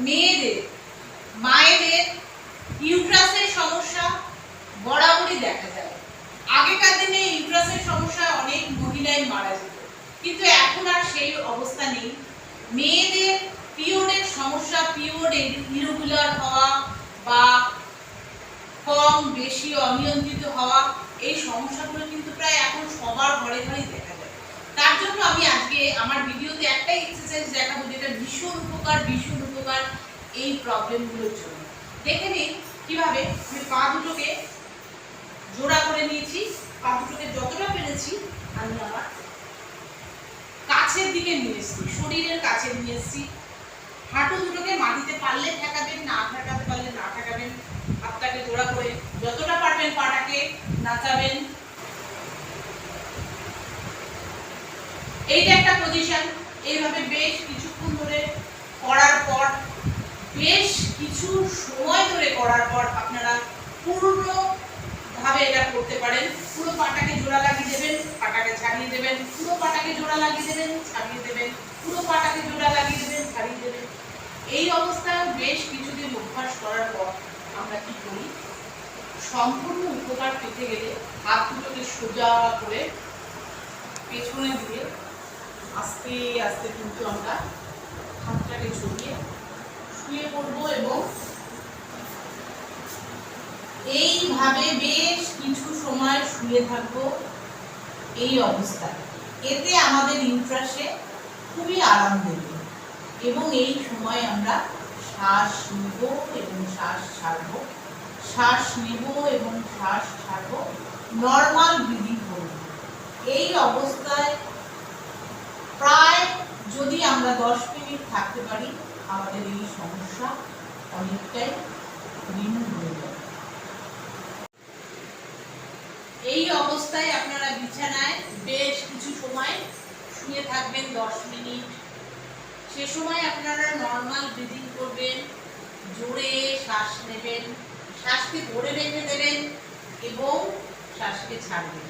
মেয়েদের মায়েদের ইউট্রাসের সমস্যা বরাবরই দেখা যায়। আগেকার দিনে ইউট্রাসের সমস্যা অনেক মহিলাই মারা যেত, কিন্তু এখন আর সেই অবস্থা নেই। মেয়েদের পিরিয়ডের সমস্যা, পিরিয়ড ইরেগুলার হওয়া বা কম বেশি অনিয়ন্ত্রিত হওয়া, এই সমস্যাগুলো কিন্তু প্রায় এখন সবার ঘরে ঘরেই দেখা যায়। তার জন্য আমি আজকে আমার ভিডিওতে একটাই এক্সারসাইজ দেখাবো, যেটা ভীষণ উপকার এই প্রবলেমগুলোর জন্য। দেখে নিন কিভাবে আমি পা দুটোকে জোড়া করে নিয়েছি। পা দুটোকে যতটা পেরেছি আমি আমার কাছের দিকে নিয়ে এসেছি, শরীরের কাছে নিয়ে এসেছি। হাঁটু দুটোকে মাটিতে পারলে ঠেকাবেন, না ঠেকাতে পারলে না ঠেকাবেন। হাতটাকে জোড়া করে যতটা পারবেন পাটাকে নাচাবেন। এইটা একটা পজিশন। এইভাবে বেশ কিছুক্ষণ ধরে করার পর, বেশ কিছু সময় ধরে করার পর আপনারা পূর্ণভাবে এটা করতে পারেন। পুরো পাটাকে জোড়া লাগিয়ে দেবেন, পাটাকে ছাড়িয়ে দেবেন, পুরো পাটাকে জোড়া লাগিয়ে দেবেন, ছাড়িয়ে দেবেন, পুরো পাটাকে জোড়া লাগিয়ে দেবেন, ছাড়িয়ে দেবেন। এই অবস্থায় বেশ কিছুদিন অভ্যাস করার পর আমরা কি করি, সম্পূর্ণ উপকার পেতে গেলে হাত দুটোকে সোজা করে পেছনে দিয়ে আস্তে আস্তে কিন্তু আমরা হাতটাকে ছড়িয়ে শুয়ে পড়বো এবং এইভাবে বেশ কিছু সময় শুয়ে থাকবো এই অবস্থায়। এতে আমাদের ইউট্রাসে খুবই আরাম দেবে এবং এই সময় আমরা শ্বাস নিব এবং শ্বাস ছাড়বো, শ্বাস নেব এবং শ্বাস ছাড়বো, নর্মাল ব্রিদিং করব। এই অবস্থায় প্রায় যদি আমরা 10 মিনিট থাকতে পারি, আমাদের এই সমস্যা অনেকটাই রিমুভ হয়ে যাবে। এই অবস্থায় আপনারা বিছানায় বেশ কিছু সময় শুয়ে থাকবেন, 10 মিনিট। সে সময় আপনারা নর্মাল ব্রিদিং করবেন, জোরে শ্বাস নেবেন, শ্বাসকে ধরে রেখে দেবেন এবং শ্বাসকে ছাড়বেন।